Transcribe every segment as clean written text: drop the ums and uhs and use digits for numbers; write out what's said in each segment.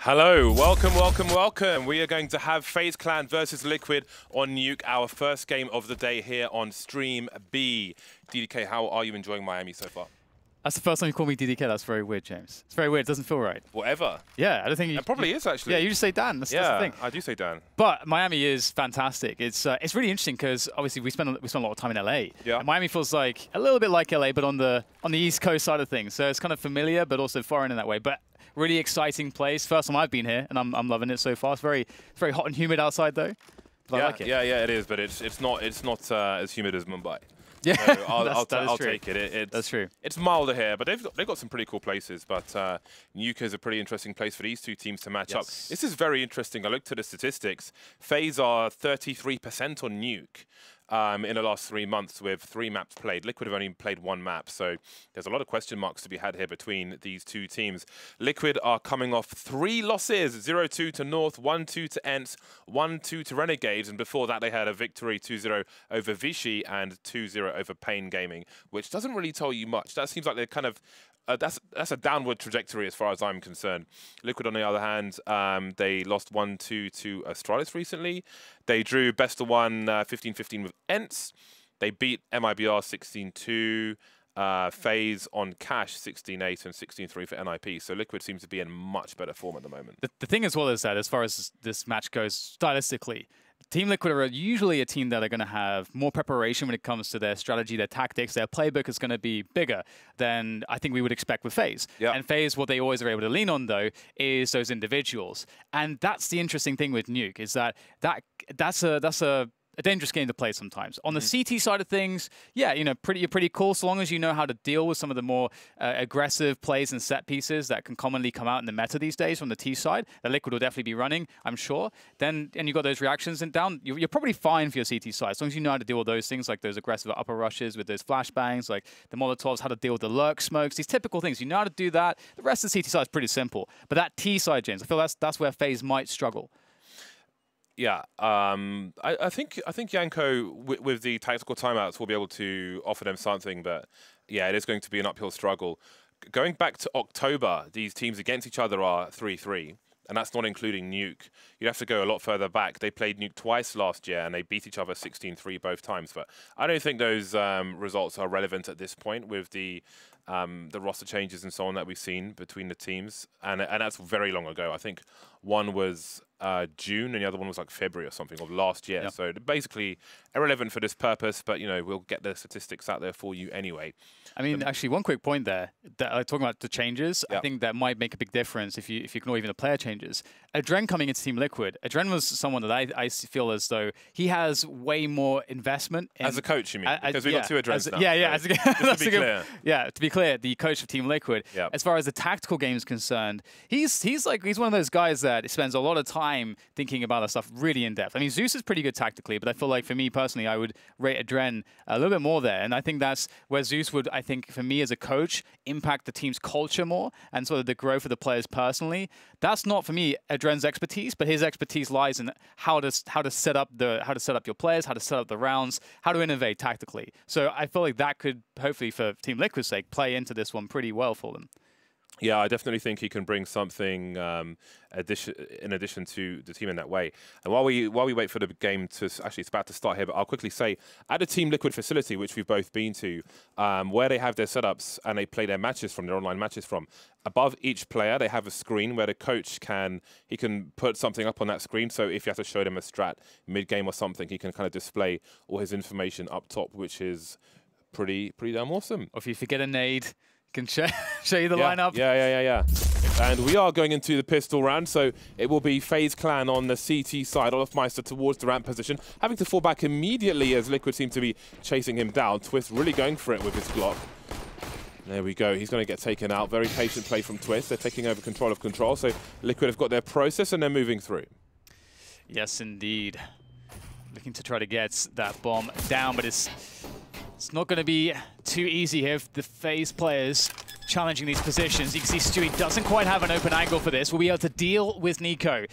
Hello, welcome. We are going to have FaZe Clan versus Liquid on Nuke, our first game of the day here on Stream B. DDK, how are you enjoying Miami so far? That's the first time you call me DDK. That's very weird, James. It's very weird. It doesn't feel right. Whatever. Yeah, I don't think you... It probably is, actually. Yeah, you just say Dan. That's the thing. I do say Dan. But Miami is fantastic. It's really interesting because obviously we spend a lot of time in LA. Yeah. And Miami feels like a little bit like LA, but on the East Coast side of things. So it's kind of familiar, but also foreign in that way. But really exciting place. First time I've been here, and I'm loving it so far. It's very hot and humid outside, though. But I like it. Yeah, it is. But it's not as humid as Mumbai. Yeah, so I'll take it. That's true. It's milder here, but they've got some pretty cool places. But Nuke is a pretty interesting place for these two teams to match up. This is very interesting. I looked at the statistics. FaZe are 33% on Nuke. In the last 3 months with 3 maps played. Liquid have only played 1 map, so there's a lot of question marks to be had here between these two teams. Liquid are coming off 3 losses, 0-2 to North, 1-2 to ENCE, 1-2 to Renegades, and before that they had a victory 2-0 over Vichy and 2-0 over Pain Gaming, which doesn't really tell you much. That seems like they're kind of that's a downward trajectory as far as I'm concerned. Liquid, on the other hand, they lost 1-2 to Astralis recently. They drew best of 1 15-15 with ENCE. They beat MIBR 16-2. FaZe on Cash 16-8 and 16-3 for NIP. So Liquid seems to be in much better form at the moment. The thing as well is that as far as this match goes stylistically, Team Liquid are usually a team that are going to have more preparation when it comes to their strategy, their tactics. Their playbook is going to be bigger than I think we would expect with FaZe. Yep. And FaZe, what they always are able to lean on, though, is those individuals. And that's the interesting thing with Nuke, is that's a dangerous game to play sometimes. On the CT side of things, yeah, you know, pretty cool, so long as you know how to deal with some of the more aggressive plays and set pieces that can commonly come out in the meta these days from the T side. The Liquid will definitely be running, I'm sure. And you got those reactions, and down, you're probably fine for your CT side, as long as you know how to deal with those things, like those aggressive upper rushes with those flashbangs, like the Molotovs, how to deal with the lurk smokes, these typical things. You know how to do that. The rest of the CT side is pretty simple. But that T side, James, I feel that's where FaZe might struggle. Yeah, I think Yanko with the tactical timeouts will be able to offer them something, but yeah, it is going to be an uphill struggle. Going back to October, these teams against each other are 3-3, and that's not including Nuke. You'd have to go a lot further back. They played Nuke twice last year, and they beat each other 16-3 both times. But I don't think those results are relevant at this point with the roster changes and so on that we've seen between the teams, and that's very long ago. I think one was June, and the other one was like February or something of last year. Yep. So basically irrelevant for this purpose, but you know, we'll get the statistics out there for you anyway. I mean, actually, one quick point there, talking about the changes, I think that might make a big difference if you ignore even the player changes. Adren coming into Team Liquid, Adren was someone that I feel as though he has way more investment. As a coach, you mean? Because we've got 2 Adrens now. Yeah. So just to be clear. Yeah, to be clear, the coach of Team Liquid, as far as the tactical game is concerned, he's one of those guys that spends a lot of time thinking about that stuff really in depth. I mean, Zeus is pretty good tactically, but I feel like for me personally, I would rate Adren a little bit more there. And I think that's where Zeus would, I think, for me as a coach, impact the team's culture more and sort of the growth of the players personally. That's not for me Adren's expertise, but his expertise lies in how to set up your players, how to set up the rounds, how to innovate tactically. So I feel like that could hopefully, for Team Liquid's sake, play into this one pretty well for them. Yeah, I definitely think he can bring something in addition to the team in that way. And while we wait for the game to actually, it's about to start here, but I'll quickly say at a Team Liquid facility, which we've both been to, where they have their setups and they play their matches from, their online matches from, above each player they have a screen where the coach can put something up on that screen. So if you have to show them a strat mid game or something, he can kind of display all his information up top, which is pretty damn awesome. Or if you forget a nade, can show you the lineup. Yeah. And we are going into the pistol round, so it will be FaZe Clan on the CT side. Olofmeister towards the ramp position, having to fall back immediately as Liquid seem to be chasing him down. Twist really going for it with his Glock. There we go. He's going to get taken out. Very patient play from Twist. They're taking over control of control, so Liquid have got their process and they're moving through. Yes, indeed. Looking to try to get that bomb down, but it's not going to be too easy here for the FaZe players challenging these positions. You can see Stewie doesn't quite have an open angle for this. We'll be able to deal with Nico.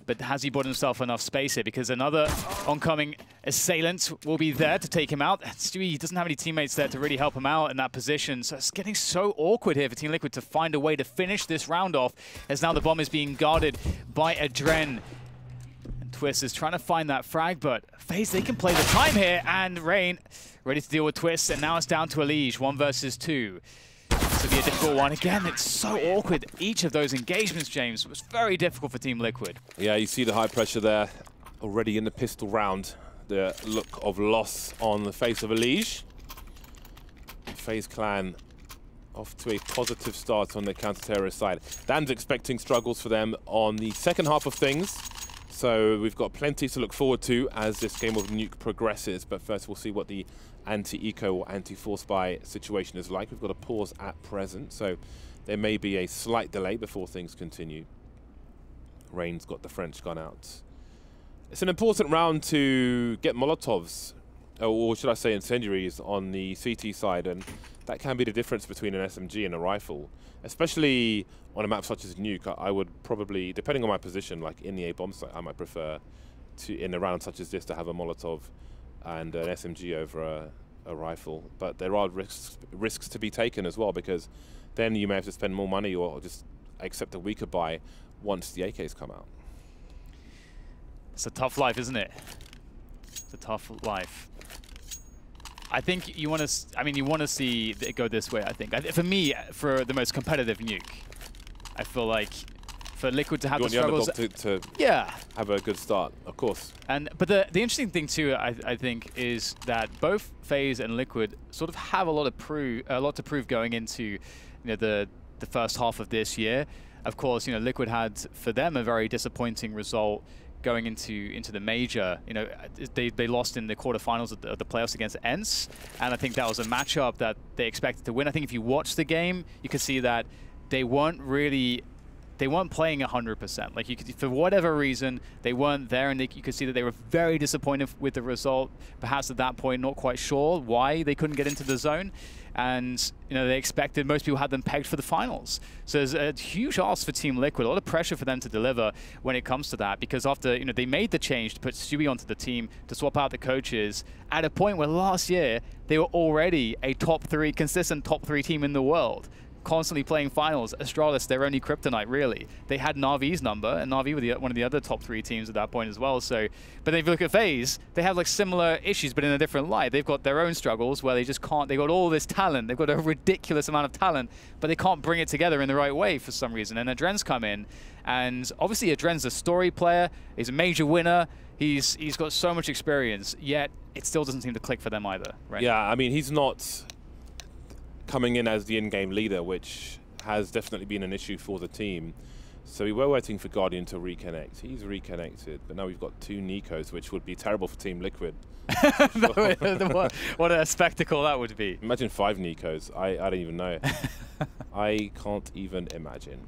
But has he bought himself enough space here? Because another oncoming assailant will be there to take him out. Stewie doesn't have any teammates there to really help him out in that position. So it's getting so awkward here for Team Liquid to find a way to finish this round off, as now the bomb is being guarded by Adren. And Twist is trying to find that frag, but FaZe, they can play the time here. And Rain ready to deal with Twist. And now it's down to Elige, 1 versus 2. This will be a difficult one. Again, it's so awkward. Each of those engagements, James, was very difficult for Team Liquid. Yeah, you see the high pressure there already in the pistol round. The look of loss on the face of Elige. FaZe Clan off to a positive start on the counter-terrorist side. Dan's expecting struggles for them on the second half of things. So we've got plenty to look forward to as this game of nuke progresses. But first we'll see what the anti-eco or anti-force buy situation is like. We've got a pause at present, so there may be a slight delay before things continue. Rain's got the French gun out. It's an important round to get Molotovs, or should I say incendiaries, on the CT side, and that can be the difference between an SMG and a rifle. Especially on a map such as Nuke, I would probably, depending on my position, like in the A bomb site, I might prefer to, in a round such as this, to have a Molotov and an SMG over a rifle. But there are risks to be taken as well, because then you may have to spend more money or just accept a weaker buy once the AKs come out. It's a tough life, isn't it? It's a tough life. I think you want to. I mean, you want to see it go this way. I think. For me, for the most competitive nuke, I feel like for Liquid to have the struggles, to yeah, have a good start, of course. But the interesting thing too, I think, is that both FaZe and Liquid sort of have a lot to prove going into, the first half of this year. Of course, Liquid had for them a very disappointing result going into the major. They lost in the quarterfinals of the playoffs against ENCE, and I think that was a matchup that they expected to win. I think if you watch the game, you could see that they weren't playing 100%. Like, you could, for whatever reason, they weren't there, and you could see that they were very disappointed with the result. Perhaps at that point, not quite sure why they couldn't get into the zone. And they expected, most people had them pegged for the finals. So there's a huge ask for Team Liquid, a lot of pressure for them to deliver when it comes to that, because after they made the change to put Stewie onto the team, to swap out the coaches, at a point where last year they were already a consistent top 3 team in the world, constantly playing finals. Astralis, their only kryptonite, really. They had Na'Vi's number, and Na'Vi were one of the other top 3 teams at that point as well. So, but if you look at FaZe, they have like similar issues, but in a different light. They've got their own struggles where they just can't. They got all this talent. They've got a ridiculous amount of talent, but they can't bring it together in the right way for some reason. And Adren's come in, and obviously Adren's a story player. He's a major winner. He's got so much experience, yet it still doesn't seem to click for them either. Right? Yeah, I mean, he's not coming in as the in-game leader, which has definitely been an issue for the team. So we were waiting for Guardian to reconnect. He's reconnected, but now we've got 2 Nikos, which would be terrible for Team Liquid. What a spectacle that would be. Imagine 5 Nikos. I don't even know. I can't even imagine.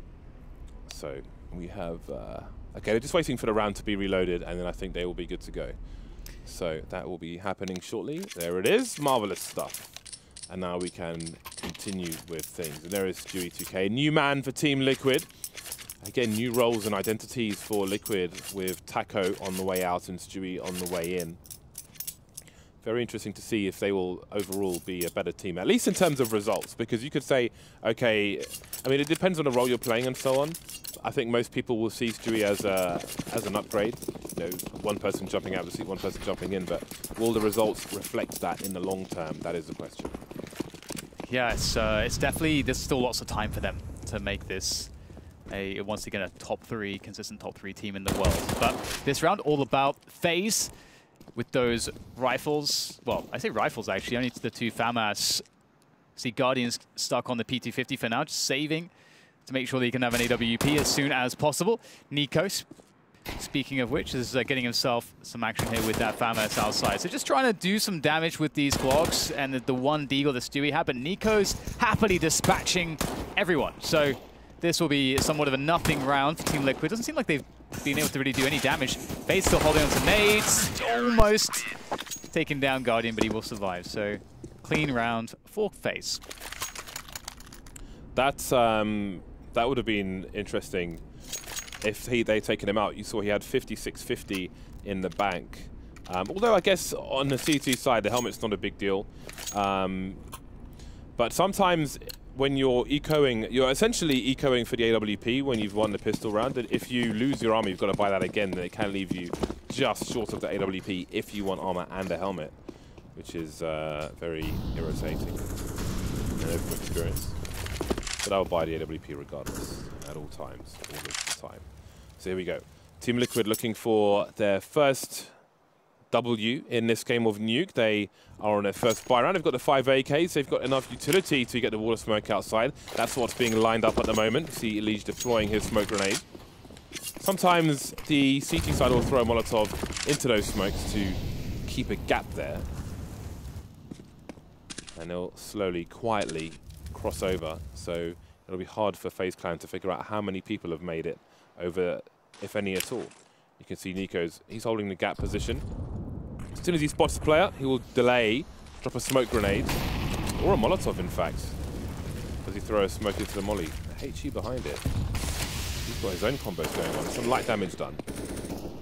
So we have... okay, they're just waiting for the round to be reloaded, and then I think they will be good to go. So that will be happening shortly. There it is. Marvelous stuff. And now we can continue with things. And there is Stewie 2K, new man for Team Liquid. Again, new roles and identities for Liquid, with Taco on the way out and Stewie on the way in. Very interesting to see if they will overall be a better team, at least in terms of results. Because you could say, okay, I mean, it depends on the role you're playing and so on. I think most people will see Stewie as an upgrade. One person jumping out of the seat, one person jumping in. But will the results reflect that in the long term? That is the question. Yeah, it's definitely, there's still lots of time for them to make this once again a consistent top 3 team in the world. But this round all about FaZe with those rifles. Well, I say rifles actually, only the 2 FAMAS. See Guardians stuck on the P250 for now, just saving to make sure that he can have an AWP as soon as possible. Nikos, speaking of which, is getting himself some action here with that FAMAS outside. So just trying to do some damage with these Glocks and the one deagle that Stewie had, but Nikos happily dispatching everyone. So this will be somewhat of a nothing round for Team Liquid. Doesn't seem like they've been able to really do any damage. FaZe still holding on to nades, almost taking down Guardian, but he will survive. So clean round for FaZe. That would have been interesting if they'd taken him out. You saw he had 5650 in the bank. Although I guess on the C2 side, the helmet's not a big deal. But sometimes when you're ecoing, you're essentially ecoing for the AWP when you've won the pistol round. And if you lose your armor, you've got to buy that again. Then it can leave you just short of the AWP if you want armor and a helmet, which is very irritating in open experience. But I'll buy the AWP regardless, at all times, all of the time. So here we go. Team Liquid looking for their first W in this game of Nuke. They are on their first buy round. They've got the 5 AKs. They've got enough utility to get the wall of smoke outside. That's what's being lined up at the moment. See Elige deploying his smoke grenade. Sometimes the CT side will throw a Molotov into those smokes to keep a gap there. And they'll slowly, quietly cross over. So it'll be hard for FaZe Clan to figure out how many people have made it over, if any at all. You can see he's holding the gap position. As soon as he spots the player, he will delay, drop a smoke grenade, or a Molotov, in fact, as he throws smoke into the molly. HE behind it. He's got his own combos going on. Some light damage done.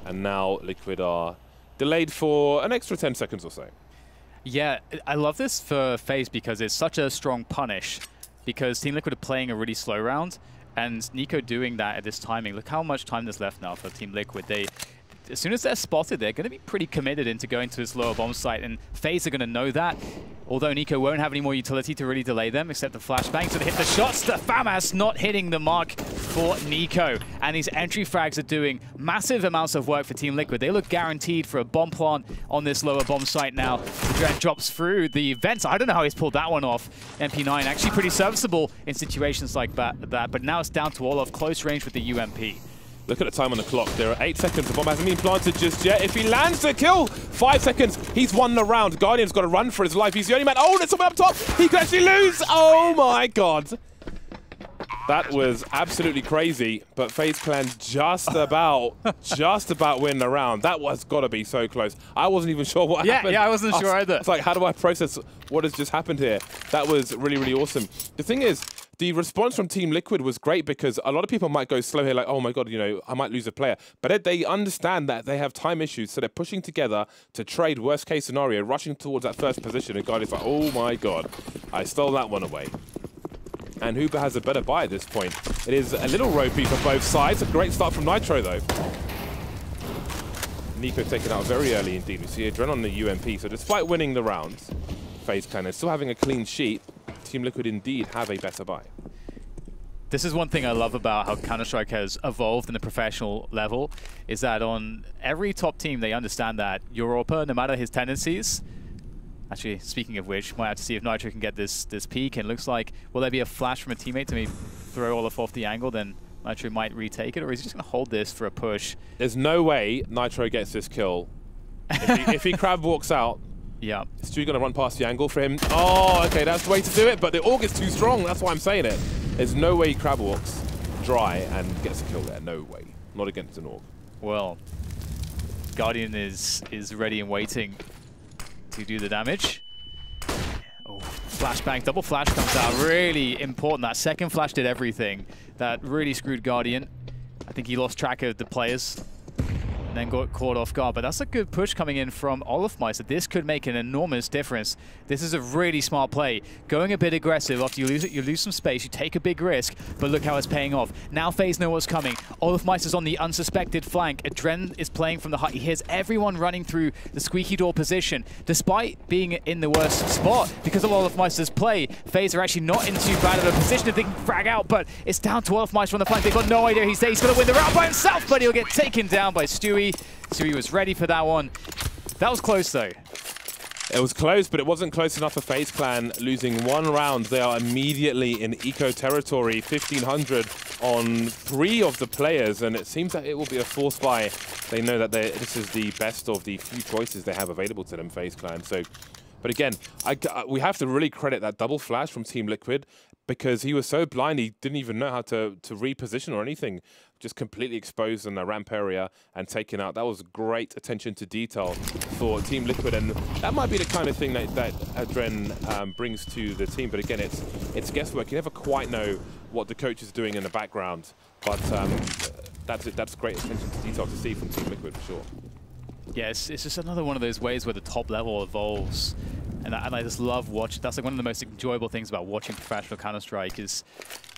And now Liquid are delayed for an extra 10 seconds or so. Yeah, I love this for FaZe because it's such a strong punish, because Team Liquid are playing a really slow round, and Nico doing that at this timing. Look how much time there's left now for Team Liquid. As soon as they're spotted, they're going to be pretty committed into going to this lower bomb site, and FaZe are going to know that. Although Nico won't have any more utility to really delay them, except the flashbang to hit the shots. The FAMAS not hitting the mark for Nico. And these entry frags are doing massive amounts of work for Team Liquid. They look guaranteed for a bomb plant on this lower bomb site now. Dren drops through the vents. I don't know how he's pulled that one off. MP9 actually pretty serviceable in situations like that. But now it's down to Olof, close range with the UMP. Look at the time on the clock. There are 8 seconds. The bomb hasn't been planted just yet. If he lands the kill, 5 seconds, he's won the round. Guardian's got to run for his life. He's the only man. Oh, there's someone up top. He could actually lose. Oh, my God. That was absolutely crazy. But FaZe Clan just about win the round. That was got to be so close. I wasn't even sure what happened. Yeah, I wasn't sure either. It's like, how do I process what has just happened here? That was really, really awesome. The thing is, the response from Team Liquid was great, because a lot of people might go slow here, like, oh my God, you know, I might lose a player. But they understand that they have time issues, so they're pushing together to trade worst case scenario, rushing towards that first position. And Guardian's like, oh my God, I stole that one away. And Huber has a better buy at this point. It is a little ropey for both sides. A great start from Nitro, though. Nico taken out very early indeed. We see Adren on the UMP. So despite winning the rounds, FaZe Clan is still having a clean sheet. Team Liquid indeed have a better buy. This is one thing I love about how Counter-Strike has evolved in the professional level, is that on every top team, they understand that Europa, no matter his tendencies. Actually, speaking of which, might have to see if Nitro can get this peak. And it looks like, will there be a flash from a teammate to maybe throw Olaf off the angle? Then Nitro might retake it, or is he just going to hold this for a push? There's no way Nitro gets this kill. If he crab walks out, yeah, Stu going to run past the angle for him. Oh, okay, that's the way to do it, but the AUG is too strong. That's why I'm saying it. There's no way he crab walks dry and gets a kill there. No way. Not against an AUG. Well, Guardian is ready and waiting to do the damage. Oh, flashbang, double flash comes out. Really important. That second flash did everything. That really screwed Guardian. I think he lost track of the players and then got caught off guard. But that's a good push coming in from Olofmeister. This could make an enormous difference. This is a really smart play. Going a bit aggressive after you lose some space, you take a big risk, but look how it's paying off. Now FaZe know what's coming. Olofmeister's on the unsuspected flank. Adren is playing from the height. He hears everyone running through the squeaky door position. Despite being in the worst spot, because of Olofmeister's play, FaZe are actually not in too bad of a position if they can frag out, but it's down to Olofmeister on the flank. They've got no idea he's there. He's going to win the round by himself, but he'll get taken down by Stewie. Stewie was ready for that one. That was close, though. It was close, but it wasn't close enough for FaZe Clan. Losing one round, they are immediately in eco territory. 1,500 on 3 of the players, and it seems that it will be a force buy. They know that this is the best of the few choices they have available to them, FaZe Clan. So, but again, we have to really credit that double flash from Team Liquid, because he was so blind, he didn't even know how to reposition or anything. Just completely exposed in the ramp area and taken out. That was great attention to detail for Team Liquid, and that might be the kind of thing that Adren brings to the team. But again, it's guesswork. You never quite know what the coach is doing in the background. But that's great attention to detail to see from Team Liquid for sure. Yes, it's just another one of those ways where the top level evolves. And I just love watching. That's like one of the most enjoyable things about watching professional Counter-Strike is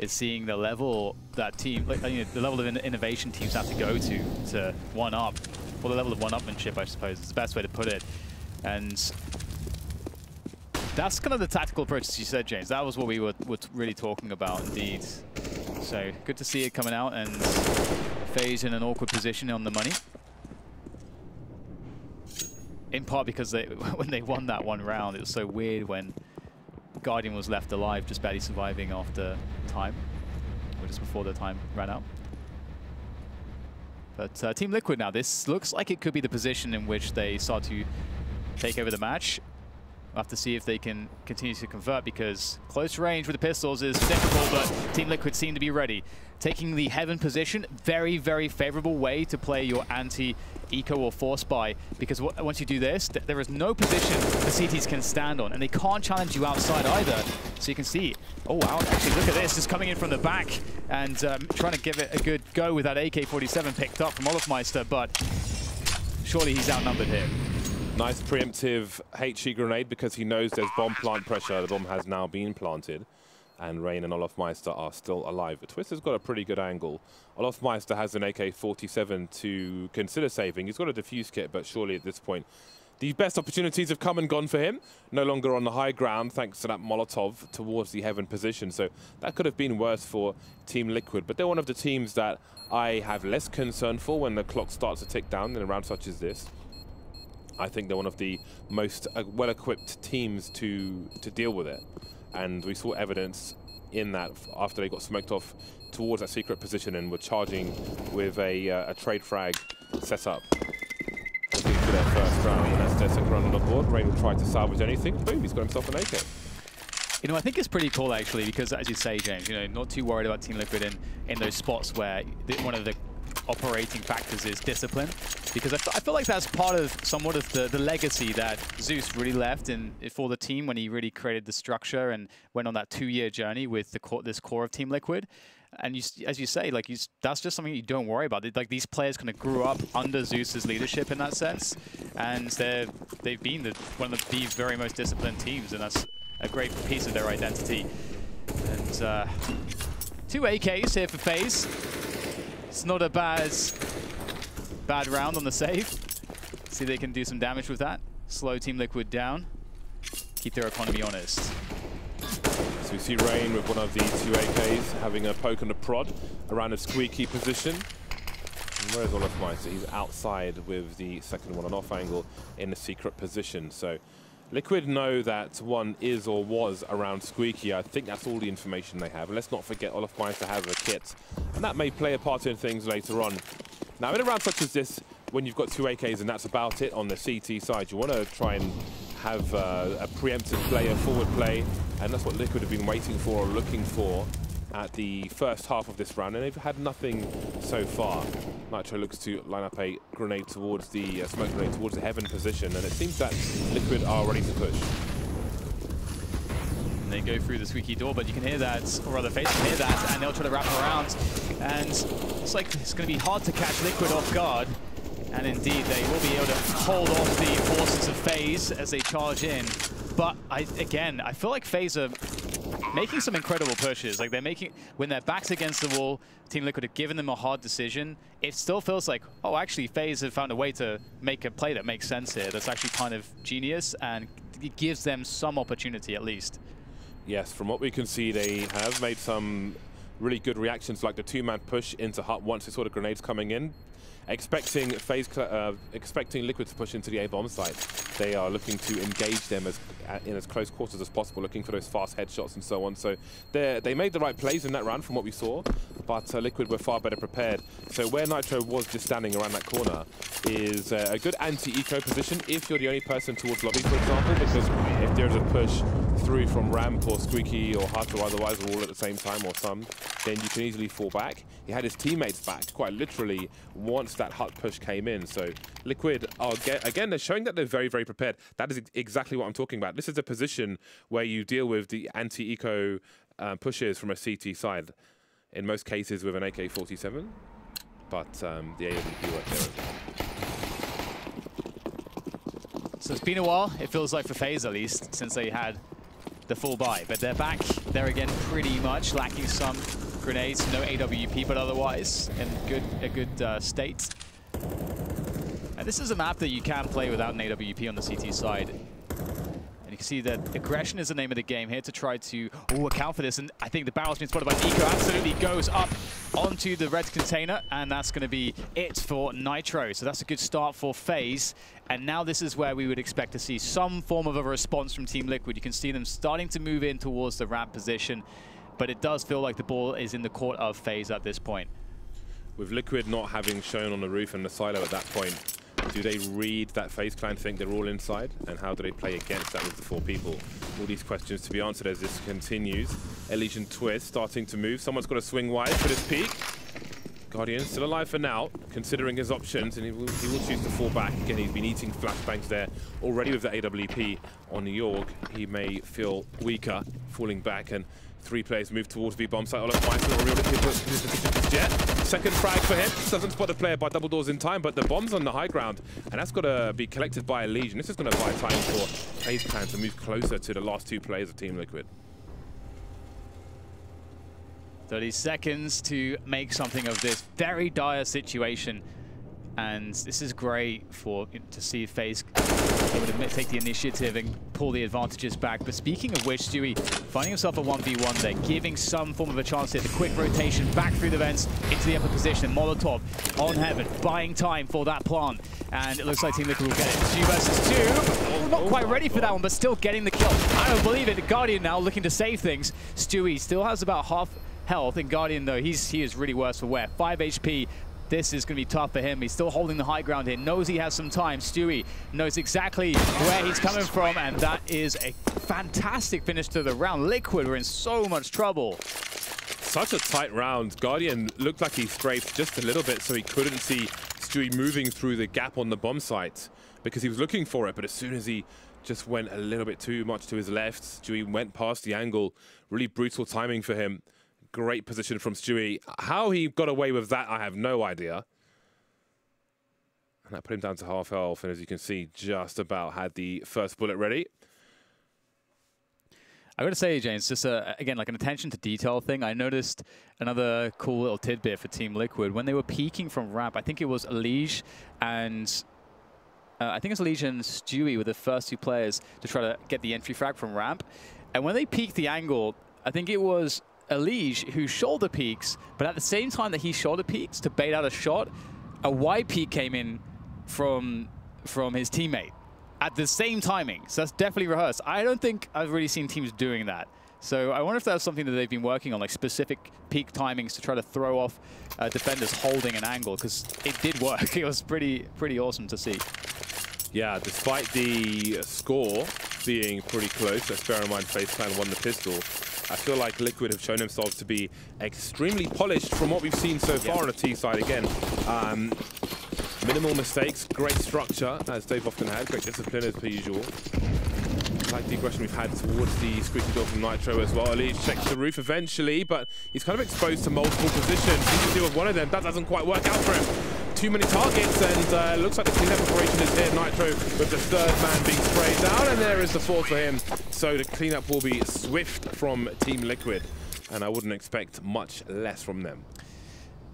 seeing the level that team, like, you know, the level of innovation teams have to go to one up, or the level of one-upmanship, I suppose, is the best way to put it. And that's kind of the tactical approach, as you said, James. That was what we were really talking about, indeed. So good to see it coming out, and FaZe in an awkward position on the money. In part because when they won that one round, it was so weird when Guardian was left alive, just barely surviving after time, or just before the time ran out. But Team Liquid now, this looks like it could be the position in which they start to take over the match. We'll have to see if they can continue to convert, because close range with the pistols is difficult, but Team Liquid seem to be ready. Taking the Heaven position, very, very favorable way to play your anti-eco or force buy, because once you do this, there is no position the CTs can stand on, and they can't challenge you outside either. So you can see, oh wow, actually look at this, just coming in from the back and trying to give it a good go with that AK-47 picked up from Olofmeister, but surely he's outnumbered here. Nice preemptive HE grenade, because he knows there's bomb plant pressure. The bomb has now been planted, and Rain and Olofmeister are still alive. But Twister's got a pretty good angle. Olofmeister has an AK-47 to consider saving. He's got a defuse kit, but surely at this point, the best opportunities have come and gone for him. No longer on the high ground, thanks to that Molotov towards the Heaven position. So that could have been worse for Team Liquid. But they're one of the teams that I have less concern for when the clock starts to tick down in a round such as this. I think they're one of the most well-equipped teams to deal with it. And we saw evidence in that after they got smoked off towards that secret position and were charging with a trade frag setup. Looking for their first round, and that's their second round on the board. Rain will try to salvage anything. Boom, he's got himself an AK. You know, I think it's pretty cool, actually, because as you say, James, you know, not too worried about Team Liquid in those spots where one of the operating factors is discipline, because I feel like that's part of somewhat of the legacy that Zeus really left for the team when he really created the structure and went on that 2-year journey with this core of Team Liquid. And as you say, like that's just something you don't worry about. Like these players kind of grew up under Zeus's leadership in that sense, and they've been one of the very most disciplined teams, and that's a great piece of their identity. And 2 AKs here for FaZe. It's not a bad round on the save. See if they can do some damage with that. Slow Team Liquid down. Keep their economy honest. So we see Rain with one of the 2 AKs having a poke and a prod around a squeaky position. And where's Olofmeister? He's outside with the second one on off angle in a secret position. So Liquid know that one is or was around Squeaky. I think that's all the information they have. Let's not forget Olofmeister has a kit, and that may play a part in things later on. Now, in a round such as this, when you've got 2 AKs and that's about it on the CT side, you want to try and have a preemptive play, a forward play, and that's what Liquid have been waiting for or looking for at the first half of this round, and they've had nothing so far. Nitro looks to line up a grenade towards the smoke grenade towards the Heaven position, and it seems that Liquid are ready to push. And they go through the squeaky door, but you can hear that, or rather FaZe can hear that, and they'll try to wrap around. And it's like it's going to be hard to catch Liquid off guard. And indeed, they will be able to hold off the forces of FaZe as they charge in. But again, I feel like FaZe are making some incredible pushes. Like when their backs against the wall, Team Liquid have given them a hard decision. It still feels like, oh, actually, FaZe have found a way to make a play that makes sense here. That's actually kind of genius, and it gives them some opportunity at least. Yes, from what we can see, they have made some really good reactions, like the 2-man push into Hut once they saw the grenades coming in. Expecting Liquid to push into the A-bomb site. They are looking to engage them in as close quarters as possible, looking for those fast headshots and so on. So they made the right plays in that round from what we saw, but Liquid were far better prepared. So where Nitro was just standing around that corner is a good anti-eco position if you're the only person towards lobby, for example, because if there's a push through from Ramp or Squeaky or Hut or otherwise, or all at the same time or some, then you can easily fall back. He had his teammates back, quite literally, once that Hut push came in. So Liquid are, again, they're showing that they're very, very prepared. That is exactly what I'm talking about. This is a position where you deal with the anti-eco pushes from a CT side, in most cases with an AK-47. but the AWP work there as well. So it's been a while, it feels like for FaZe at least, since they had the full buy. But they're back there again pretty much, lacking some grenades, no AWP, but otherwise in a good state. And this is a map that you can play without an AWP on the CT side. And you can see that aggression is the name of the game here to try to account for this. And I think the barrel's been spotted by Nico. Absolutely goes up onto the red container. And that's going to be it for Nitro. So that's a good start for FaZe. And now this is where we would expect to see some form of a response from Team Liquid. You can see them starting to move in towards the ramp position. But it does feel like the ball is in the court of FaZe at this point. With Liquid not having shown on the roof and the silo at that point, do they read that FaZe clan, think they're all inside? And how do they play against that with the 4 people? All these questions to be answered as this continues. Elysian Twist starting to move. Someone's got to swing wide for this peak. Guardian still alive for now, considering his options, and he will choose to fall back. Again, he's been eating flashbangs there already with the AWP on the York. He may feel weaker, falling back, and 3 players move towards the bomb site. All at once, Jet. Second frag for him. Doesn't spot the player by double doors in time, but the bomb's on the high ground, and that's got to be collected by a Legion. This is going to buy time for FaZe Clan to move closer to the last 2 players of Team Liquid. 30 seconds to make something of this very dire situation. And this is great to see FaZe able to take the initiative and pull the advantages back. But speaking of which, Stewie finding himself a 1v1 there, giving some form of a chance here. The quick rotation back through the vents into the upper position. Molotov on Heaven, buying time for that plant. And it looks like Team Liquid will get it. 2 versus 2. Oh, not quite ready for that one, but still getting the kill. I don't believe it. The Guardian now looking to save things. Stewie still has about half health. And Guardian, though, he is really worse for wear. 5 HP. This is going to be tough for him. He's still holding the high ground here. Knows he has some time. Stewie knows exactly where he's coming from, and that is a fantastic finish to the round. Liquid were in so much trouble. Such a tight round. Guardian looked like he scraped just a little bit, so he couldn't see Stewie moving through the gap on the bomb site because he was looking for it. But as soon as he just went a little bit too much to his left, Stewie went past the angle. Really brutal timing for him. Great position from Stewie. How he got away with that, I have no idea. And that put him down to half health. And as you can see, just about had the first bullet ready. I got to say, James, just again, like an attention to detail thing. I noticed another cool little tidbit for Team Liquid. When they were peeking from ramp, I think it was Elige and Stewie were the first 2 players to try to get the entry frag from ramp. And when they peeked the angle, I think it was Elige who shoulder peeks, but at the same time that he shoulder peeks to bait out a shot, a wide peek came in from his teammate at the same timing. So that's definitely rehearsed. I don't think I've really seen teams doing that. So I wonder if that's something that they've been working on, like specific peak timings to try to throw off defenders holding an angle, because it did work. It was pretty awesome to see. Yeah, despite the score being pretty close, let's bear in mind FaZe Clan won the pistol. I feel like Liquid have shown themselves to be extremely polished from what we've seen so far on the T side again. Minimal mistakes, great structure, as they've often had, great discipline as per usual. Like the aggression we've had towards the squeaky door from Nitro as well. Elige checks the roof eventually, but he's kind of exposed to multiple positions. He can deal with one of them. That doesn't quite work out for him. Too many targets, and looks like the cleanup operation is here. Nitro with the 3rd man being sprayed down, and there is the 4th for him. So the cleanup will be swift from Team Liquid, and I wouldn't expect much less from them.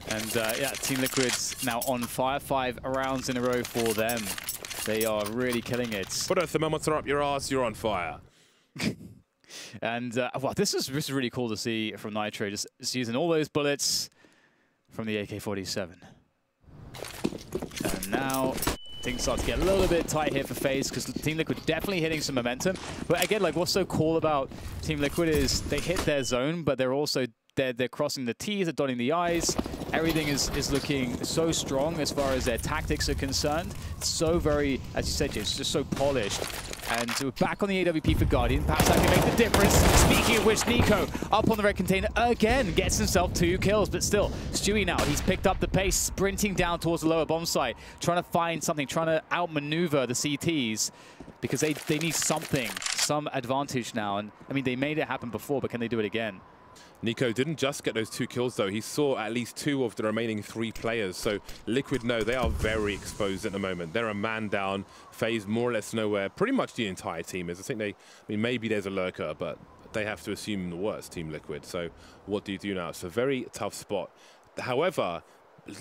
And yeah, Team Liquid's now on fire. 5 rounds in a row for them. They are really killing it. Put a thermometer up your ass, you're on fire. And well, this is really cool to see from Nitro, just using all those bullets from the AK-47. And now things start to get a little bit tight here for FaZe, because Team Liquid definitely hitting some momentum. But again, like what's so cool about Team Liquid is they hit their zone, but they're also they're crossing the T's, they're dotting the I's. Everything is looking so strong as far as their tactics are concerned. So very, as you said, James, just so polished. And we're back on the AWP for Guardian. Perhaps that can make the difference. Speaking of which, Nico up on the red container again, gets himself 2 kills. But still, Stewie now, he's picked up the pace, sprinting down towards the lower bomb site, trying to find something, trying to outmaneuver the CTs, because they need something, some advantage now. And I mean, they made it happen before, but can they do it again? Nico didn't just get those 2 kills, though. He saw at least 2 of the remaining 3 players. So Liquid know they are very exposed at the moment. They're a man down. FaZe more or less nowhere. Pretty much the entire team is. I think maybe there's a lurker, but they have to assume the worst, Team Liquid. So what do you do now? It's a very tough spot. However,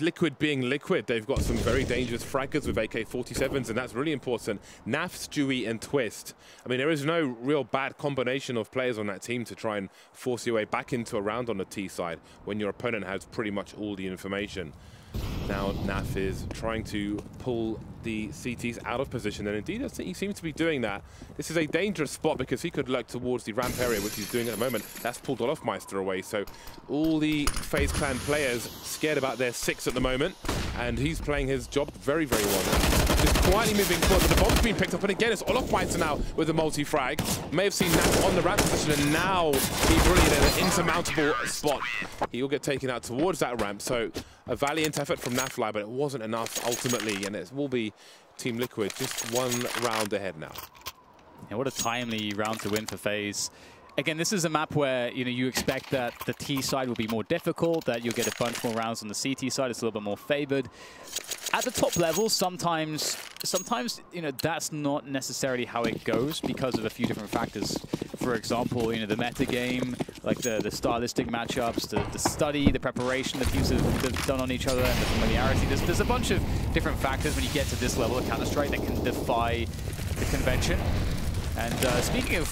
Liquid being Liquid, they've got some very dangerous fraggers with AK-47s, and that's really important. Naf, Stewie, and Twist. I mean, there is no real bad combination of players on that team to try and force your way back into a round on the T side when your opponent has pretty much all the information. Now Naf is trying to pull the CTs out of position, and indeed he seems to be doing that. This is a dangerous spot because he could lurk towards the ramp area, which he's doing at the moment. That's pulled Olofmeister away, so all the FaZe Clan players scared about their 6 at the moment, and he's playing his job very, very well. Just quietly moving forward, but the bomb's being picked up, and again it's Olofmeister now with a multi-frag. May have seen Naf on the ramp position, and now he's really in an insurmountable spot. He will get taken out towards that ramp, so a valiant effort from Nafly, but it wasn't enough ultimately, and it will be Team Liquid just 1 round ahead now. Yeah, what a timely round to win for FaZe. Again, this is a map where you expect that the T side will be more difficult, that you'll get a bunch more rounds on the CT side. It's a little bit more favored. At the top level, sometimes that's not necessarily how it goes because of a few different factors. For example, the meta game, like the stylistic matchups, the study, the preparation that teams have done on each other, and the familiarity. There's a bunch of different factors when you get to this level of Counter-Strike that can defy the convention. And speaking of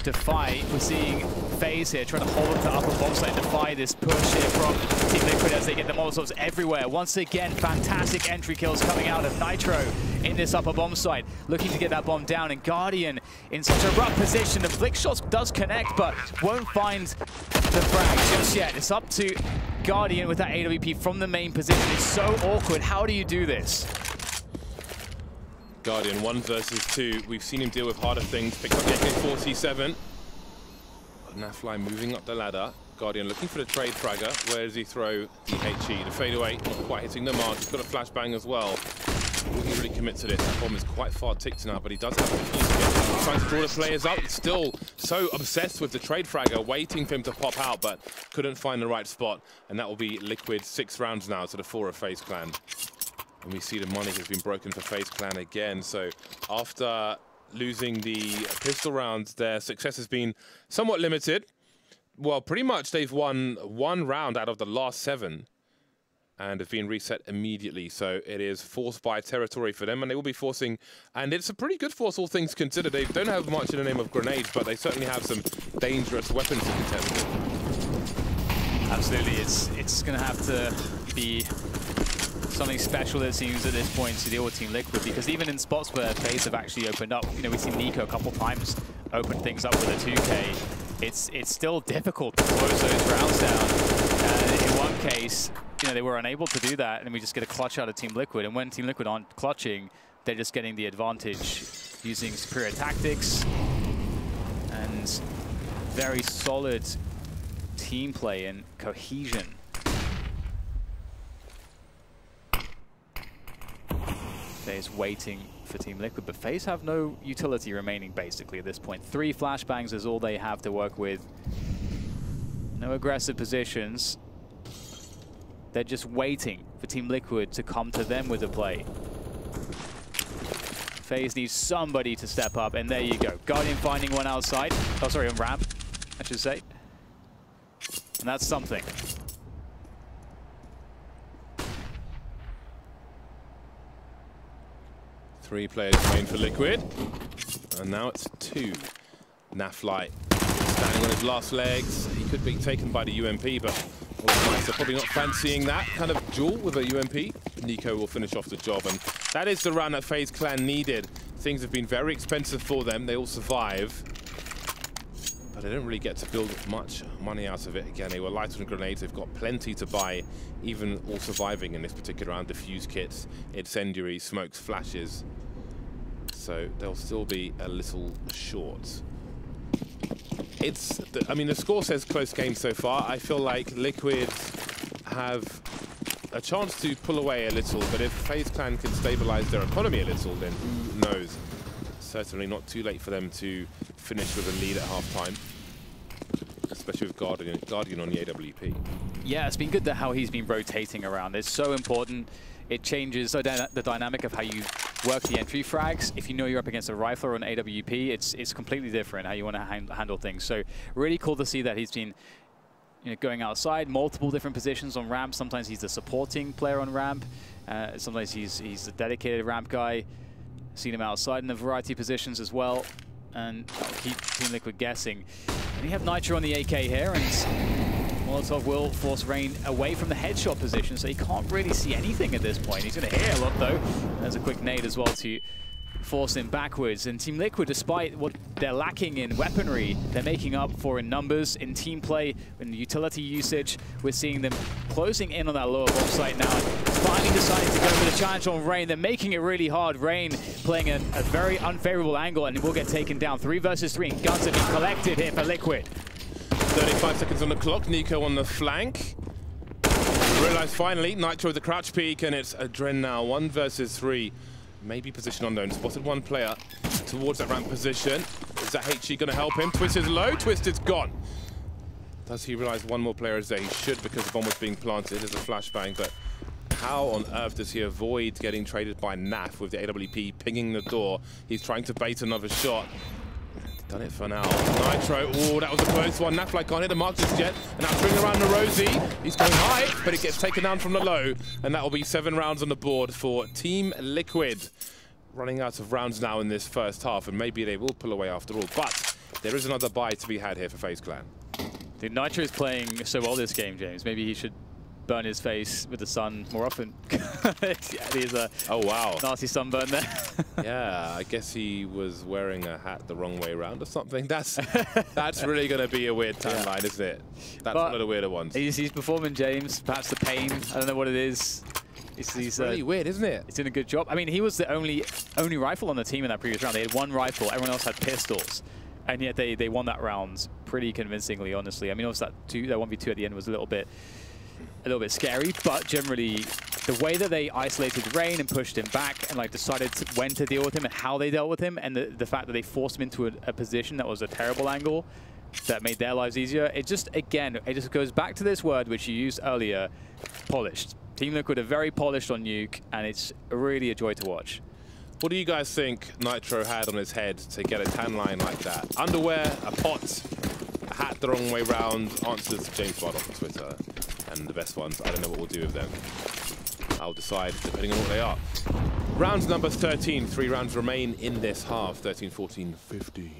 defy, we're seeing FaZe here trying to hold up to upper bomb site, defy this push here from Team Liquid as they get the Molotovs everywhere. Once again, fantastic entry kills coming out of Nitro in this upper bomb site, looking to get that bomb down, and Guardian in such a rough position. The flick shot does connect, but won't find the frag just yet. It's up to Guardian with that AWP from the main position. It's so awkward. How do you do this? Guardian 1 versus 2. We've seen him deal with harder things. Picked up the AK-47. Nafly moving up the ladder. Guardian looking for the trade fragger. Where does he throw the HE? The fadeaway, not quite hitting the mark. He's got a flashbang as well. Will he really commit to this? That bomb is quite far ticked now, but he does have the key to get. He's trying to draw the players up. He's still so obsessed with the trade fragger, waiting for him to pop out, but couldn't find the right spot. And that will be Liquid 6 rounds now to the 4 of FaZe Clan. And we see the money has been broken for FaZe Clan again. So after losing the pistol round, their success has been somewhat limited. Well, pretty much they've won 1 round out of the last 7 and have been reset immediately. So it is forced by territory for them, and they will be forcing, and it's a pretty good force, all things considered. They don't have much in the name of grenades, but they certainly have some dangerous weapons to contend with. Absolutely, it's going to have to be something special, it seems, at this point to deal with Team Liquid, because even in spots where FaZe have actually opened up, we've seen Nico a couple times open things up with a 2K. It's still difficult to close those rounds down. And in one case, they were unable to do that, and we just get a clutch out of Team Liquid. And when Team Liquid aren't clutching, they're just getting the advantage using superior tactics and very solid team play and cohesion. FaZe waiting for Team Liquid, but FaZe have no utility remaining basically at this point. 3 flashbangs is all they have to work with. No aggressive positions. They're just waiting for Team Liquid to come to them with a play. FaZe needs somebody to step up, and there you go. Guardian finding one outside. Oh, sorry, on ramp, I should say. And that's something. Three players remain for Liquid, and now it's 2. Nafly standing on his last legs. He could be taken by the UMP, but Olofmeister probably not fancying that kind of duel with a UMP. Nico will finish off the job, and that is the run that FaZe Clan needed. Things have been very expensive for them. They all survive, but they don't really get to build much money out of it. Again, they were light on grenades. They've got plenty to buy, even all surviving in this particular round. Diffuse kits, incendiaries, smokes, flashes. So they'll still be a little short. I mean, the score says close game so far. I feel like Liquid have a chance to pull away a little, but if FaZe Clan can stabilize their economy a little, then who knows? Certainly not too late for them to finish with a lead at halftime. especially with Guardian on the AWP. Yeah, it's been good that how he's been rotating around. It's so important. It changes the dynamic of how you work the entry frags. If you know you're up against a rifle or an AWP, it's completely different how you want to handle things. So really cool to see that he's been going outside, multiple different positions on ramp. Sometimes he's the supporting player on ramp. Sometimes he's a dedicated ramp guy. Seen him outside in a variety of positions as well. And that'll keep Team Liquid guessing. And you have Nitro on the AK here, and Molotov will force Rain away from the headshot position, so he can't really see anything at this point. He's going to hear a lot, though. There's a quick nade as well to force him backwards. And Team Liquid, despite what they're lacking in weaponry, they're making up for in numbers, in team play, in utility usage. We're seeing them closing in on that lower bomb site now. Finally deciding to go for the challenge on Rain. They're making it really hard. Rain playing a very unfavorable angle, and it will get taken down. 3 versus 3, and guns have been collected here for Liquid. 35 seconds on the clock. Nico on the flank. Realize finally, Nitro with the crouch peek, and it's Adren now. 1 versus 3. Maybe position unknown. Spotted one player towards that ramp position. Is that HG going to help him? Twist is low. Twist is gone. Does he realize one more player is there? He should, because the bomb was being planted. There's a flashbang, but how on earth does he avoid getting traded by Naf with the AWP pinging the door? He's trying to bait another shot. Done it for now. Nitro, oh, that was a close one. Nafly can't hit the mark just yet. And now swing around the Rosie. He's going high, but it gets taken down from the low. And that will be 7 rounds on the board for Team Liquid. Running out of rounds now in this first half, and maybe they will pull away after all. But there is another buy to be had here for FaZe Clan. Dude, Nitro is playing so well this game, James. Maybe he should burn his face with the sun more often. He's a oh wow, nasty sunburn there. Yeah, I guess he was wearing a hat the wrong way around or something. That's really going to be a weird timeline, isn't it? That's one of the weirder ones. He's performing, James. Perhaps the pain. I don't know what it is. It's really weird, isn't it? He's doing a good job. I mean, he was the only rifle on the team in that previous round. They had 1 rifle. Everyone else had pistols. And yet they won that round pretty convincingly, honestly. I mean, also that 1v2 at the end was a little bit scary, but generally the way that they isolated Rain and pushed him back and like decided when to deal with him and how they dealt with him, and the fact that they forced him into a position that was a terrible angle that made their lives easier, it just goes back to this word which you used earlier, polished. Team Liquid are very polished on nuke, and it's really a joy to watch. What do you guys think Nitro had on his head to get a tan line like that? Underwear, a pot, a hat the wrong way round. Answers James Bard off on Twitter. And the best ones, I don't know what we'll do with them. I'll decide depending on what they are. Round number 13. 3 rounds remain in this half. 13, 14, 15.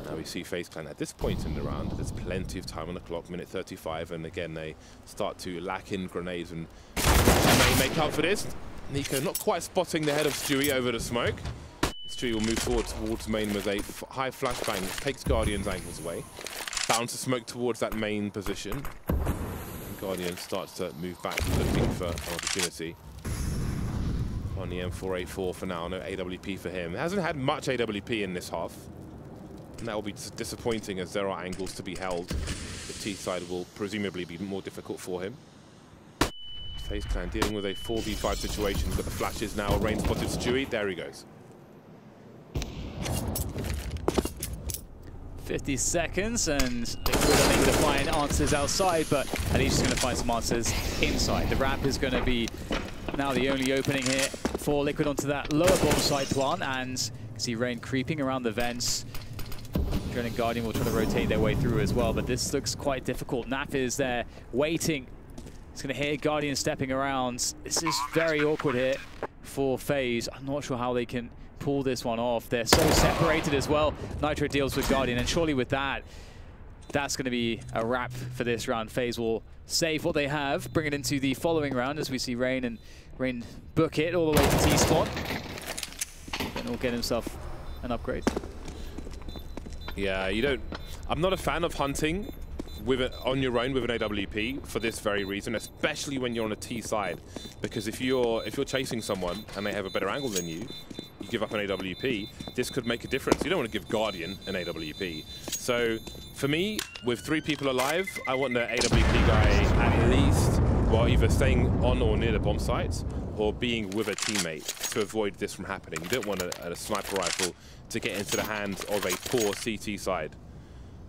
Now we see FaZe Clan at this point in the round. There's plenty of time on the clock, minute 35, and again they start to lack in grenades and may make up for this. Nico not quite spotting the head of Stewie over the smoke. Stewie will move forward towards main with a high flashbang, takes Guardian's ankles away. Bounce to smoke towards that main position. And Guardian starts to move back, looking for an opportunity. On the M4A4 for now, no AWP for him. Hasn't had much AWP in this half. And that will be disappointing as there are angles to be held. The T side will presumably be more difficult for him. FaZe Clan dealing with a 4v5 situation. Got the flashes now. Rain spotted Stewie. There he goes. 50 seconds, and Liquid unable to find answers outside, but at least he's going to find some answers inside. The ramp is going to be now the only opening here for Liquid onto that lower bomb side plant, and you can see Rain creeping around the vents. Drone and Guardian will try to rotate their way through as well, but this looks quite difficult. Naf is there waiting. He's going to hear Guardian stepping around. This is very awkward here for FaZe. I'm not sure how they can pull this one off. They're so separated as well. Nitro deals with Guardian, and surely with that, that's going to be a wrap for this round. FaZe will save what they have, bring it into the following round as we see Rain book it all the way to T-spot. Then he'll get himself an upgrade. Yeah, I'm not a fan of hunting on your own with an AWP for this very reason, especially when you're on a T side, because if you're chasing someone and they have a better angle than you, you give up an AWP, this could make a difference. You don't want to give Guardian an AWP. So for me, with 3 people alive, I want the AWP guy at least, well, either staying on or near the bomb sites or being with a teammate to avoid this from happening. You don't want a sniper rifle to get into the hands of a poor CT side.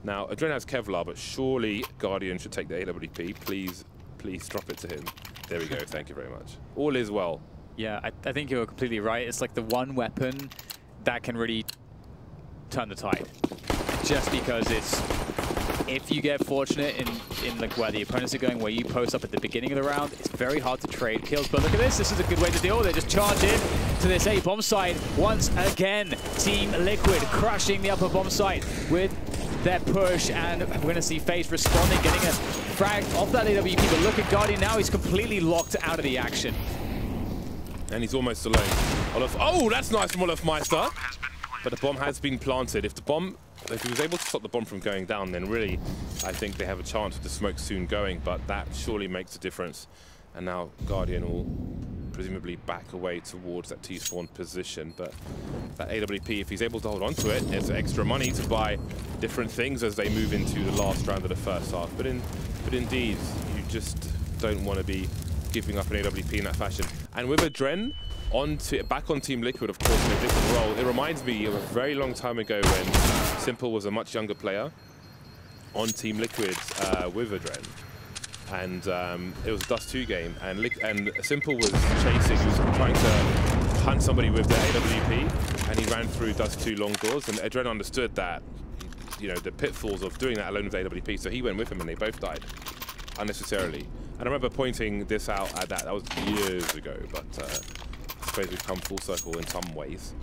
Now, Adren has Kevlar, but surely Guardian should take the AWP. Please, please drop it to him. There we go. Thank you very much. All is well. Yeah, I think you're completely right. It's like the one weapon that can really turn the tide. Just because it's, if you get fortunate in like where the opponents are going, where you post up at the beginning of the round, it's very hard to trade kills. But look at this. This is a good way to deal with it. Just charge in to this A bomb site once again. Team Liquid crushing the upper bomb site with their push, and we're going to see FaZe responding, getting a frag off that AWP. But look at Guardian now. He's completely locked out of the action. And he's almost alone. Oh, that's nice from Olofmeister. But the bomb has been planted. If he was able to stop the bomb from going down, then really, I think they have a chance of the smoke soon going. But that surely makes a difference. And now Guardian will presumably back away towards that T-spawn position. But that AWP, if he's able to hold on to it, it's extra money to buy different things as they move into the last round of the first half. But indeed, you just don't want to be giving up an AWP in that fashion. And with Adren back on Team Liquid, of course, in a different role, it reminds me of a very long time ago when Simple was a much younger player on Team Liquid with Adren. And it was a Dust 2 game, and Simple was chasing, he was trying to hunt somebody with the AWP, and he ran through Dust 2 long doors, and Adren understood that, you know, the pitfalls of doing that alone with AWP, so he went with him and they both died unnecessarily. And I remember pointing this out at that was years ago, but I suppose we've come full circle in some ways.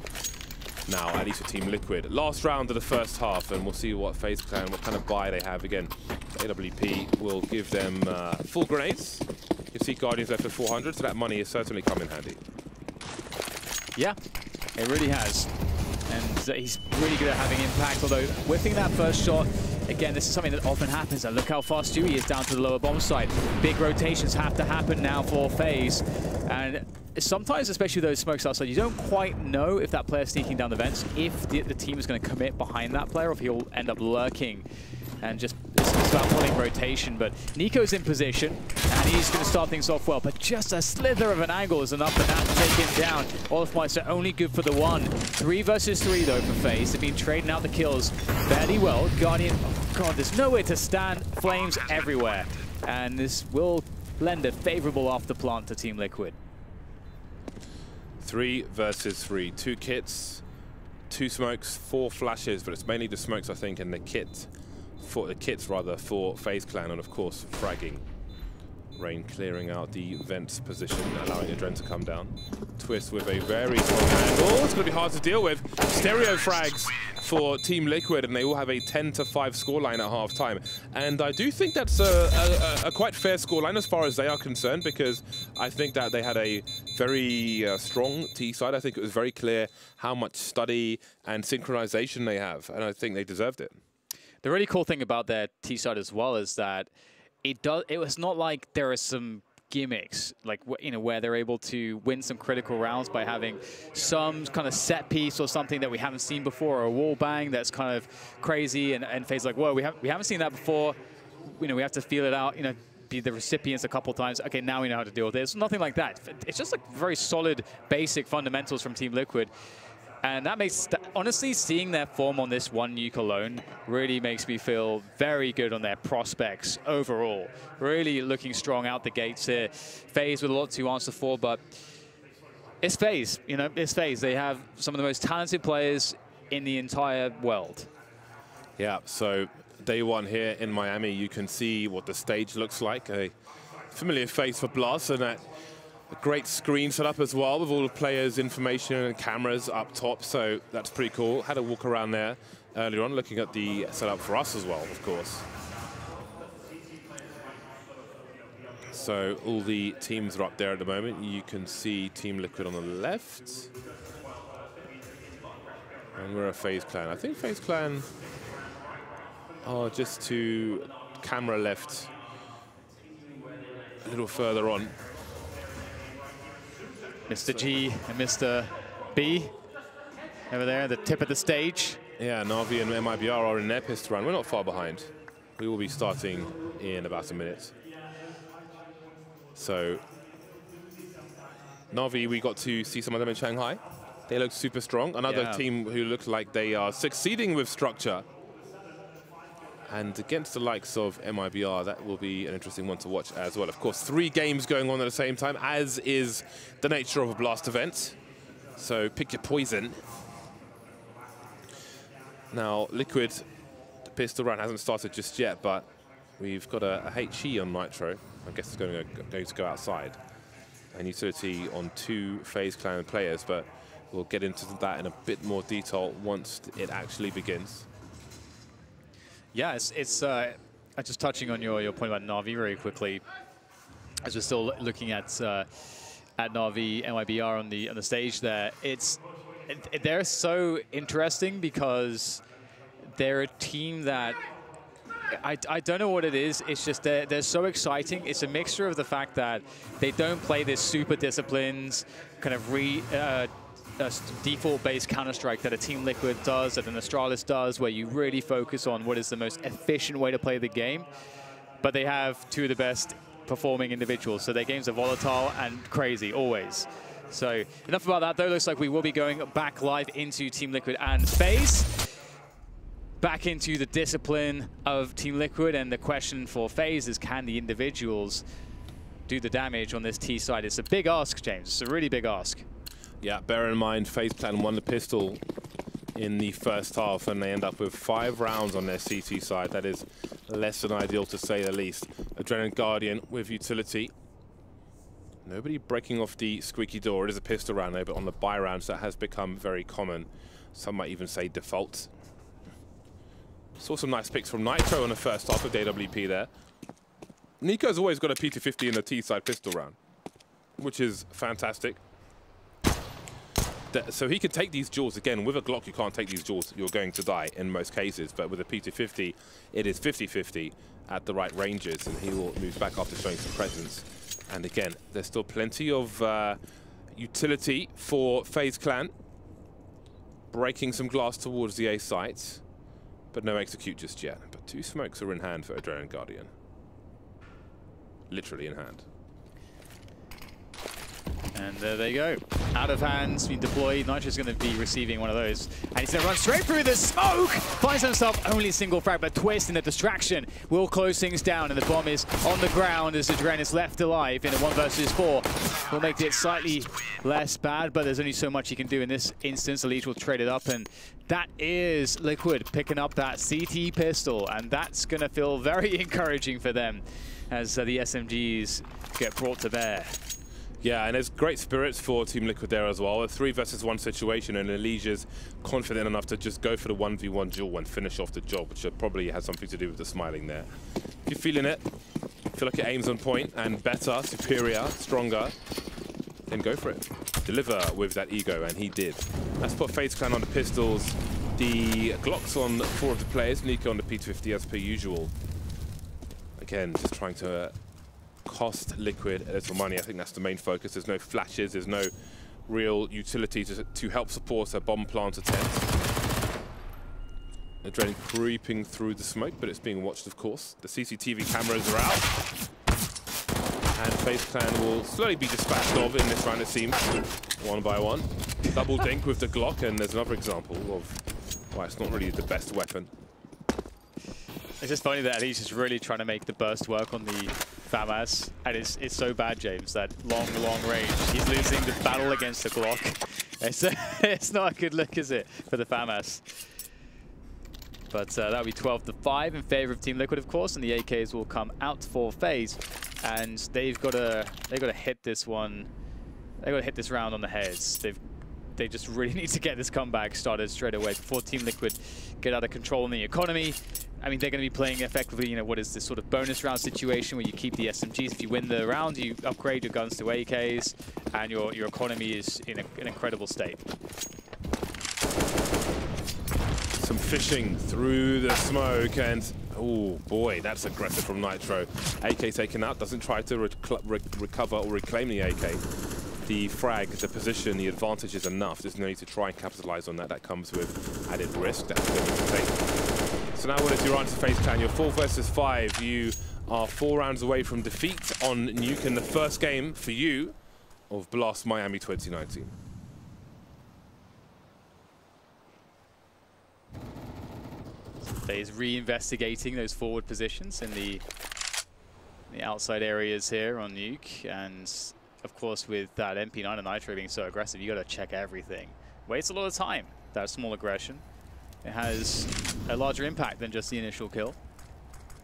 Now, at least for Team Liquid. Last round of the first half, and we'll see what FaZe Clan, what kind of buy they have. Again, the AWP will give them full grenades. You can see Guardians left at 400, so that money has certainly come in handy. Yeah, it really has. And he's really good at having impact, although whiffing that first shot, again, this is something that often happens, and look how far Stewie is down to the lower bomb site. Big rotations have to happen now for FaZe, and sometimes, especially those smokes outside, you don't quite know if that player sneaking down the vents, if the team is going to commit behind that player, or if he'll end up lurking. And just, it's about pulling rotation, but Nico's in position, and he's going to start things off well, but just a slither of an angle is enough for that to take him down. Olofmeister only good for the one. 3 versus 3, though, for FaZe. They've been trading out the kills fairly well. Guardian, oh god, there's nowhere to stand. Flames everywhere. And this will lend a favorable afterplant to Team Liquid. 3 versus 3. 2 kits, 2 smokes, 4 flashes, but it's mainly the smokes, I think, and the kits for FaZe Clan, and of course fragging. Rain clearing out the vents position, allowing Adren to come down. Twist with a very strong angle. It's going to be hard to deal with. Stereo frags for Team Liquid, and they will have a 10-5 scoreline at half-time. And I do think that's a quite fair scoreline as far as they are concerned, because I think that they had a very strong T side. I think it was very clear how much study and synchronization they have, and I think they deserved it. The really cool thing about their T side as well is that it was not like there are some gimmicks, like, you know, where they're able to win some critical rounds by having some kind of set piece or something that we haven't seen before, or a wall bang that's kind of crazy, and FaZe like, whoa, we haven't seen that before. You know, we have to feel it out, you know, be the recipients a couple times. Okay, now we know how to deal with it. It's nothing like that. It's just like very solid, basic fundamentals from Team Liquid. And that makes, honestly, seeing their form on this one nuke alone really makes me feel very good on their prospects overall. Really looking strong out the gates here. FaZe with a lot to answer for, but it's FaZe, you know, it's FaZe. They have some of the most talented players in the entire world. Yeah, so day one here in Miami, you can see what the stage looks like. A familiar face for Blast, and that a great screen set up as well with all the players' information and cameras up top, so that's pretty cool. Had a walk around there earlier on, looking at the setup for us as well, of course. So all the teams are up there at the moment. You can see Team Liquid on the left. And we're a FaZe Clan. I think FaZe Clan are just to camera left a little further on. Mr. G and Mr. B over there at the tip of the stage. Yeah, Na'Vi and MIBR are in their pistol run. We're not far behind. We will be starting in about a minute. So, Na'Vi, we got to see some of them in Shanghai. They look super strong. Another team who looks like they are succeeding with structure. And against the likes of MIBR, that will be an interesting one to watch as well. Of course, 3 games going on at the same time, as is the nature of a Blast event. So pick your poison. Now, Liquid, the pistol round hasn't started just yet, but we've got a HE on Nitro. I guess it's going to go outside. And utility on 2 FaZe Clan players, but we'll get into that in a bit more detail once it actually begins. Yeah, it's just touching on your point about Na'Vi very quickly, as we're still looking at Na'Vi MIBR on the stage there. They're so interesting because they're a team that I don't know what it is. It's just they're so exciting. It's a mixture of the fact that they don't play this super disciplined kind of default-based Counter-Strike that a Team Liquid does, that an Astralis does, where you really focus on what is the most efficient way to play the game. But they have 2 of the best performing individuals, so their games are volatile and crazy, always. So enough about that, though. Looks like we will be going back live into Team Liquid and FaZe. Back into the discipline of Team Liquid, and the question for FaZe is, can the individuals do the damage on this T side? It's a big ask, James. It's a really big ask. Yeah, bear in mind, FaZe Clan won the pistol in the first half, and they end up with 5 rounds on their CT side. That is less than ideal, to say the least. Adrenaline Guardian with utility. Nobody breaking off the squeaky door. It is a pistol round, though, but on the buy rounds, that has become very common. Some might even say default. Saw some nice picks from Nitro in the first half of AWP there. Nico's always got a P250 in the T-side pistol round, which is fantastic. So he can take these duels. Again, with a Glock, you can't take these duels. You're going to die in most cases. But with a P250, it is 50-50 at the right ranges, and he will move back after showing some presence. And again, there's still plenty of utility for FaZe Clan. Breaking some glass towards the A site, but no execute just yet. But 2 smokes are in hand for Adrenaline Guardian. Literally in hand. And there they go. Out of hands, being deployed. Nitro's going to be receiving one of those. And he's going to run straight through the smoke. Finds himself only a single frag, but twist in the distraction will close things down. And the bomb is on the ground as Adrenaline is left alive in a 1 versus 4. Will make it slightly less bad, but there's only so much he can do in this instance. Elite will trade it up, and that is Liquid picking up that CT pistol. And that's going to feel very encouraging for them as the SMGs get brought to bear. Yeah, and there's great spirits for Team Liquid there as well. A 3 versus 1 situation, and Elijah's confident enough to just go for the 1v1 duel and finish off the job, which probably has something to do with the smiling there. If you're feeling it, feel like your aim's on point and better, superior, stronger, then go for it. Deliver with that ego, and he did. Let's put FaZe Clan on the pistols. The Glocks on 4 of the players, Nico on the P250 as per usual. Again, just trying to cost Liquid a little money. I think that's the main focus. There's no flashes, there's no real utility to help support a bomb plant attempt. Adrenaline creeping through the smoke, but it's being watched, of course. The CCTV cameras are out. And FaZe Clan will slowly be dispatched of in this round, it seems, 1 by 1. Double dink with the Glock, and there's another example of why it's not really the best weapon. It's just funny that he's just really trying to make the burst work on the FAMAS, and it's so bad, James, that long range. He's losing the battle against the Glock. It's not a good look, is it, for the FAMAS? But that'll be 12-5 in favor of Team Liquid, of course, and the AKs will come out for FaZe, and they've got to hit this one. They've got to hit this round on the heads. They just really need to get this comeback started straight away before Team Liquid get out of control in the economy. I mean, they're going to be playing effectively, you know, what is this sort of bonus round situation where you keep the SMGs. If you win the round, you upgrade your guns to AKs, and your economy is in an incredible state. Some fishing through the smoke, and oh boy, that's aggressive from Nitro. AK taken out, doesn't try to recover or reclaim the AK. The frag, the position, the advantage is enough. There's no need to try and capitalize on that. That comes with added risk. That's going to take. So now what is your answer, FaZe Clan? You're 4 versus 5. You are 4 rounds away from defeat on Nuke in the first game for you of Blast Miami 2019. FaZe reinvestigating those forward positions in the outside areas here on nuke, and of course with that MP9 and Nitro being so aggressive, you got to check everything. Wastes a lot of time. That small aggression, it has a larger impact than just the initial kill.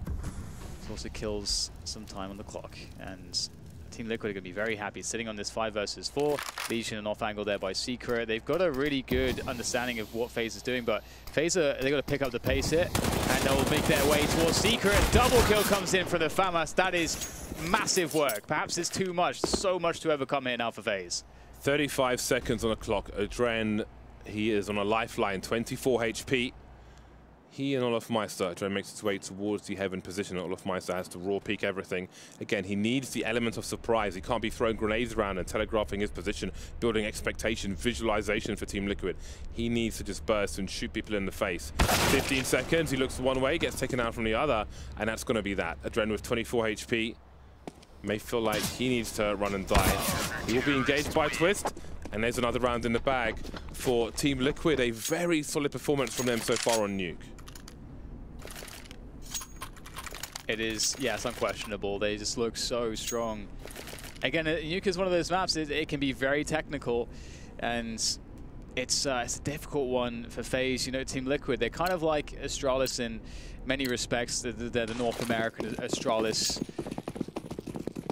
It also kills some time on the clock, and Team Liquid are going to be very happy sitting on this 5 versus 4. Legion and off angle there by Secret. They've got a really good understanding of what FaZe is doing, but FaZe, they've got to pick up the pace here, and they'll make their way towards Secret. Double kill comes in from the FAMAS. That is massive work. Perhaps it's too much. So much to overcome here now for FaZe. 35 seconds on the clock. Adren, he is on a lifeline, 24 HP. He and Olofmeister, Adren makes his way towards the heaven position. Olofmeister has to raw peek everything. Again, he needs the element of surprise. He can't be throwing grenades around and telegraphing his position, building expectation, visualization for Team Liquid. He needs to just burst and shoot people in the face. 15 seconds, he looks one way, gets taken out from the other, and that's going to be that. Adren with 24 HP may feel like he needs to run and die. He will be engaged by Twist, and there's another round in the bag for Team Liquid. A very solid performance from them so far on nuke. It is, yes, unquestionable. They just look so strong. Again, nuke is one of those maps, it can be very technical, and it's a difficult one for FaZe. You know, Team Liquid, they're kind of like Astralis in many respects. They're the North American Astralis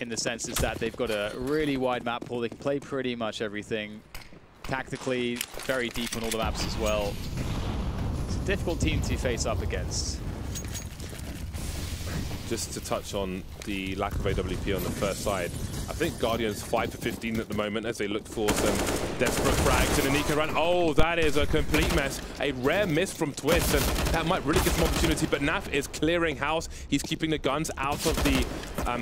in the sense is that they've got a really wide map pool. They can play pretty much everything. Tactically, very deep on all the maps as well. It's a difficult team to face up against. Just to touch on the lack of AWP on the first side, I think Guardian's 5 for 15 at the moment as they look for some desperate frags in a Nico run. Oh, that is a complete mess. A rare miss from Twist, and that might really give some opportunity, but Naf is clearing house. He's keeping the guns out of the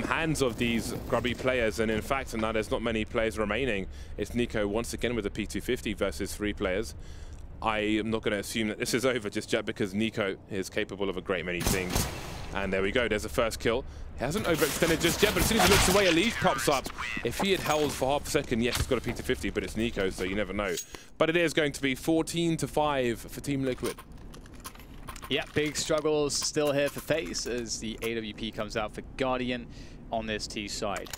hands of these grubby players, and in fact, now there's not many players remaining. It's Nico once again with a P250 versus 3 players. I am not going to assume that this is over just yet because Nico is capable of a great many things. And there we go, there's the first kill. He hasn't overextended just yet, but as soon as he looks away, a lead pops up. If he had held for half a second, yes, he's got a P250, but it's Nico, so you never know. But it is going to be 14-5 for Team Liquid. Yeah, big struggles still here for FaZe as the AWP comes out for Guardian on this T side.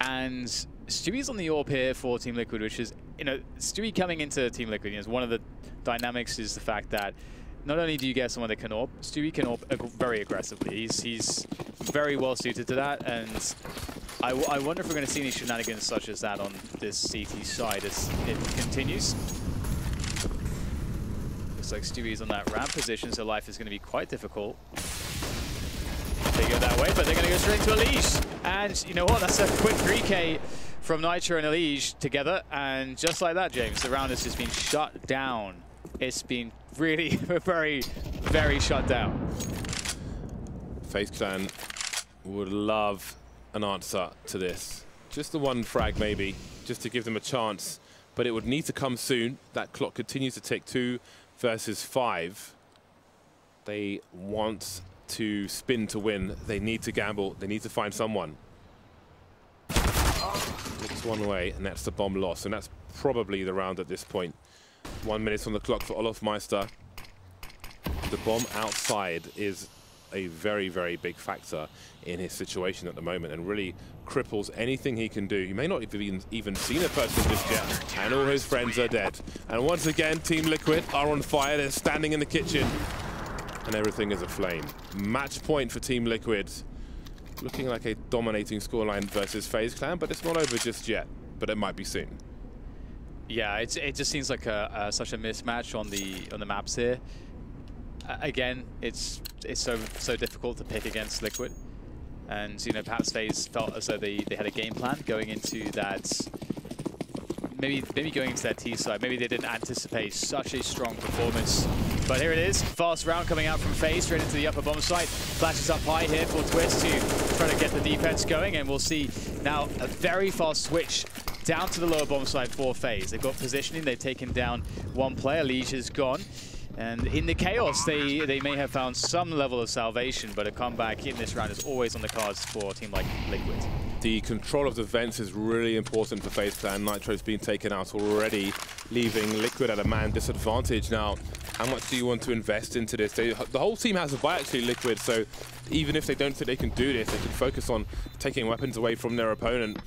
And Stewie's on the AWP here for Team Liquid, which is, you know, Stewie coming into Team Liquid, you know, one of the dynamics is the fact that not only do you get someone that can AWP, Stewie can AWP very aggressively. He's very well suited to that, and I wonder if we're going to see any shenanigans such as that on this CT side as it continues. Looks like Stewie's on that ramp position, so life is going to be quite difficult. They go that way, but they're going to go straight to Elige. And you know what? That's a quick 3K from Nitro and Elige together, and just like that, James, the round has just been shut down. It's been really very, very shut down. FaZe Clan would love an answer to this. Just the one frag maybe, just to give them a chance. But it would need to come soon. That clock continues to tick. 2 versus 5. They want to spin to win. They need to gamble. They need to find someone. Looks one way, and that's the bomb loss. And that's probably the round at this point. 1 minute on the clock for Olofmeister. The bomb outside is a very, very big factor in his situation at the moment and really cripples anything he can do. He may not have even seen a person just yet, and all his friends are dead. And once again, Team Liquid are on fire. They're standing in the kitchen, and everything is aflame. Match point for Team Liquid. Looking like a dominating scoreline versus FaZe Clan, but it's not over just yet. But it might be soon. Yeah, it just seems like such a mismatch on the maps here. Again, it's so difficult to pick against Liquid, and you know, perhaps FaZe felt as though they had a game plan going into that. Maybe going into that T side. Maybe they didn't anticipate such a strong performance. But here it is, fast round coming out from FaZe straight into the upper bomb site. Flashes up high here for Twist to try to get the defense going, and we'll see now a very fast switch down to the lower bomb site for FaZe. They've got positioning, they've taken down one player, Lige is gone. And in the chaos, they may have found some level of salvation, but a comeback in this round is always on the cards for a team like Liquid. The control of the vents is really important for FaZe Clan. Nitro's been taken out already, leaving Liquid at a man disadvantage. Now, how much do you want to invest into this? The whole team has a buy, actually, Liquid, so even if they don't think they can do this, they can focus on taking weapons away from their opponent.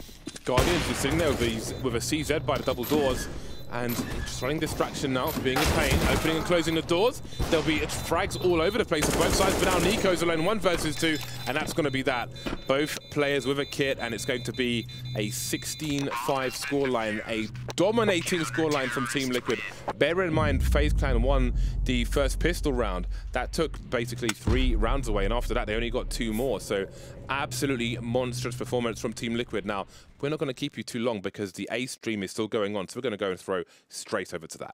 Guardians is sitting there with a CZ by the double doors, and just running distraction now, being in pain, opening and closing the doors. There'll be frags all over the place on both sides, but now Nico's alone 1 versus 2, and that's going to be that. Both players with a kit, and it's going to be a 16-5 scoreline, a dominating scoreline from Team Liquid. Bear in mind, FaZe Clan won the first pistol round. That took basically 3 rounds away, and after that, they only got 2 more. So absolutely monstrous performance from Team Liquid. Now, we're not going to keep you too long because the A stream is still going on, so we're going to go and throw straight over to that.